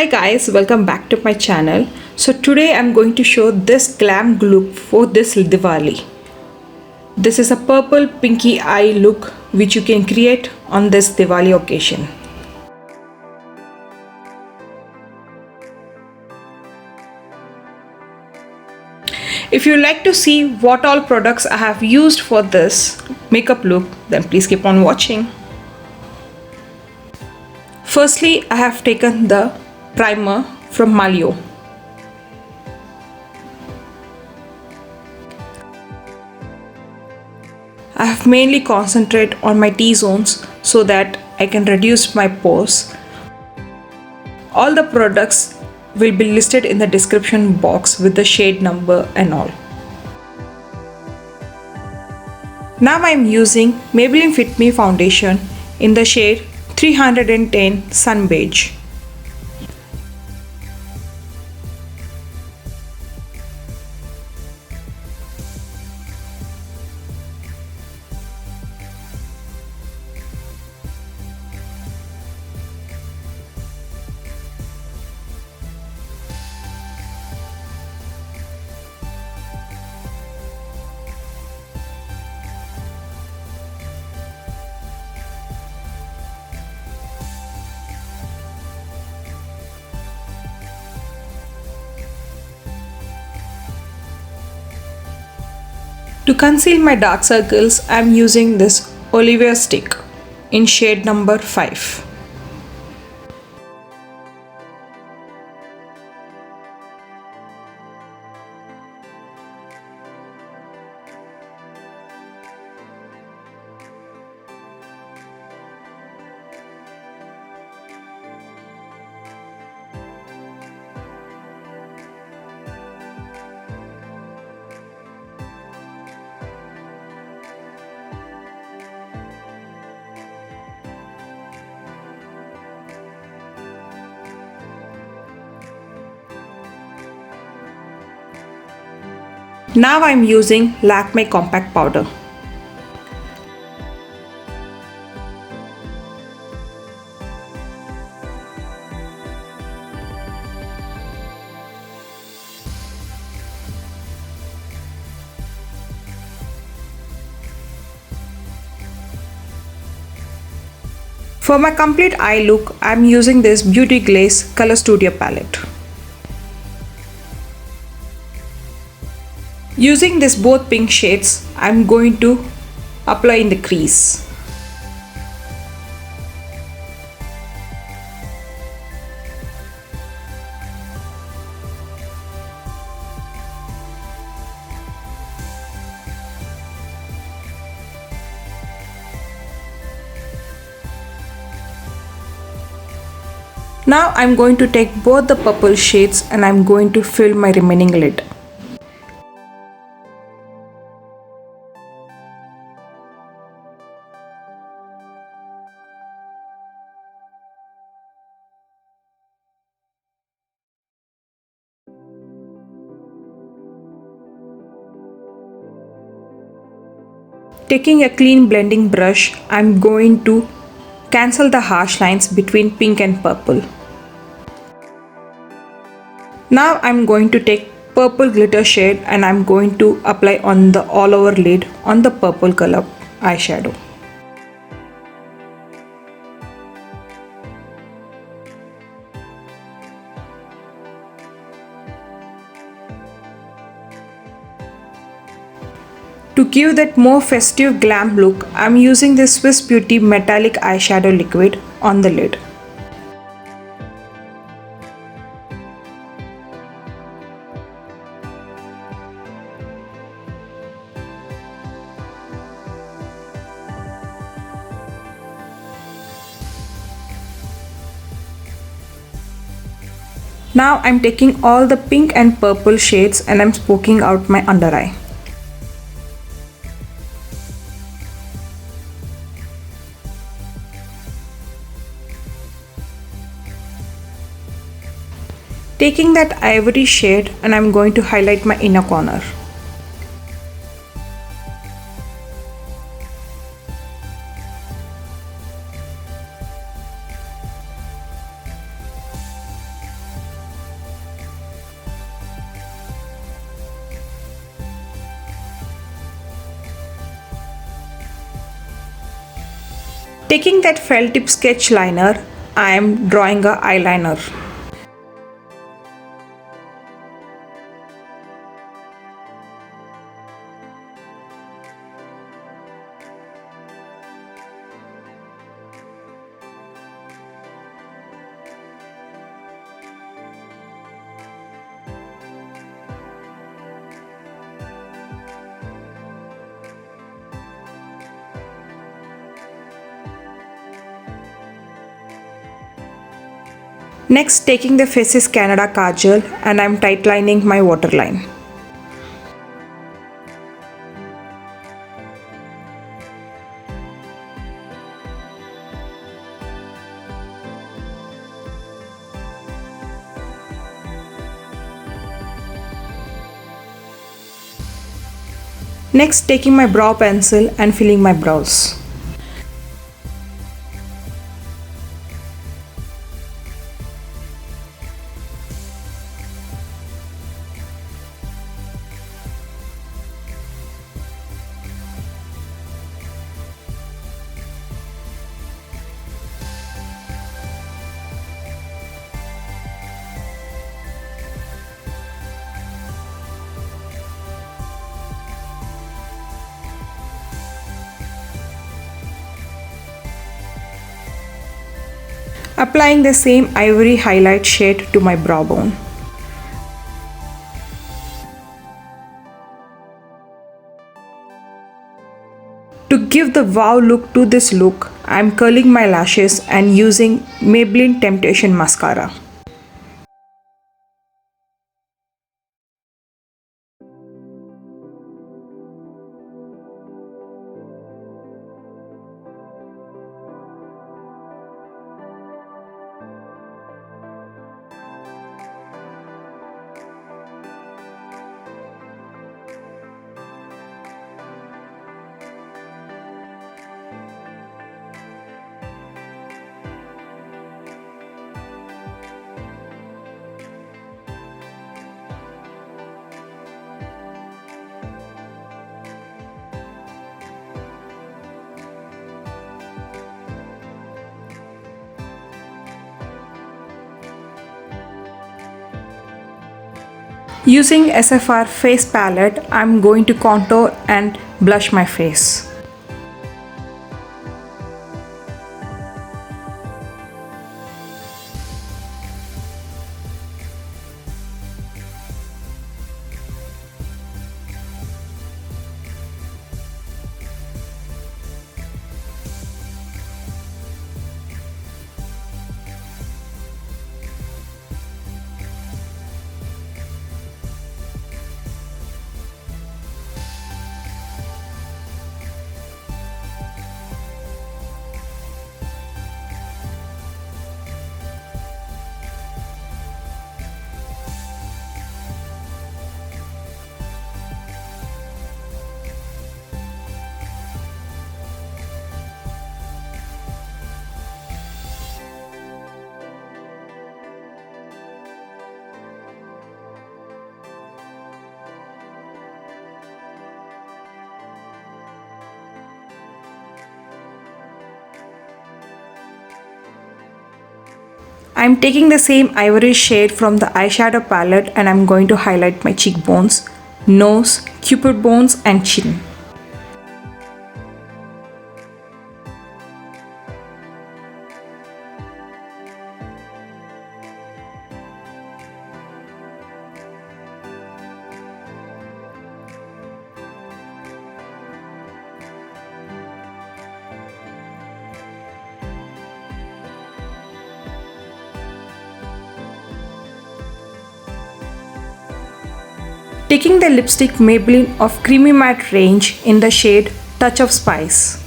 Hi guys, welcome back to my channel. So today I'm going to show this glam look for this Diwali. This is a purple pinky eye look which you can create on this Diwali occasion. If you like to see what all products I have used for this makeup look, then please keep on watching. Firstly, I have taken the primer from Maliao. I have mainly concentrated on my T-zones so that I can reduce my pores. All the products will be listed in the description box with the shade number and all. Now I am using Maybelline Fit Me foundation in the shade 310 Sun Beige. To conceal my dark circles, I am using this Olivia stick in shade number 5. Now I am using Lakme compact powder. For my complete eye look, I am using this Beauty Glazed Color Studio palette. Using this both pink shades, I am going to apply in the crease. Now I am going to take both the purple shades and I am going to fill my remaining lid. Taking a clean blending brush, I am going to cancel the harsh lines between pink and purple. Now I am going to take purple glitter shade and I am going to apply on the all over lid on the purple color eyeshadow. To give that more festive glam look, I am using this Swiss Beauty Metallic Eyeshadow liquid on the lid. Now I am taking all the pink and purple shades and I am poking out my under eye. Taking that ivory shade and I'm going to highlight my inner corner. Taking that felt tip sketch liner, I am drawing a eyeliner. Next, taking the Faces Canada Kajal and I'm tightlining my waterline. Next, taking my brow pencil and filling my brows. Applying the same ivory highlight shade to my brow bone. To give the wow look to this look, I am curling my lashes and using Maybelline Temptation Mascara. Using SFR face palette, I am going to contour and blush my face. I am taking the same ivory shade from the eyeshadow palette and I am going to highlight my cheekbones, nose, cupid bones and chin. Taking the lipstick Maybelline of Creamy Matte range in the shade Touch of Spice.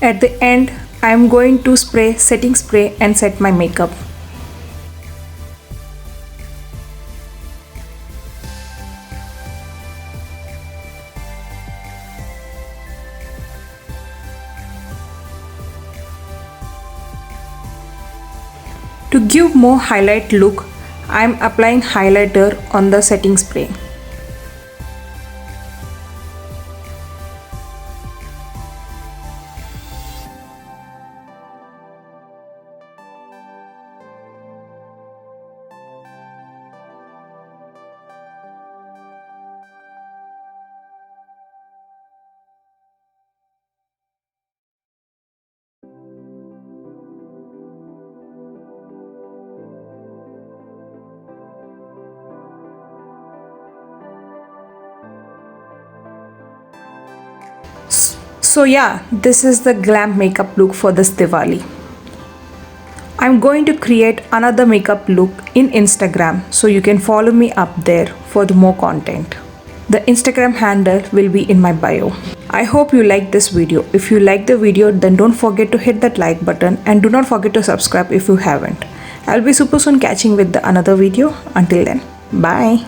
At the end, I am going to spray setting spray and set my makeup. To give more highlight look, I am applying highlighter on the setting spray. So yeah, this is the glam makeup look for this Diwali. I'm going to create another makeup look in Instagram, so you can follow me up there for the more content. The Instagram handle will be in my bio. I hope you liked this video. If you liked the video, then don't forget to hit that like button and do not forget to subscribe if you haven't. I'll be super soon catching with another video. Until then, bye.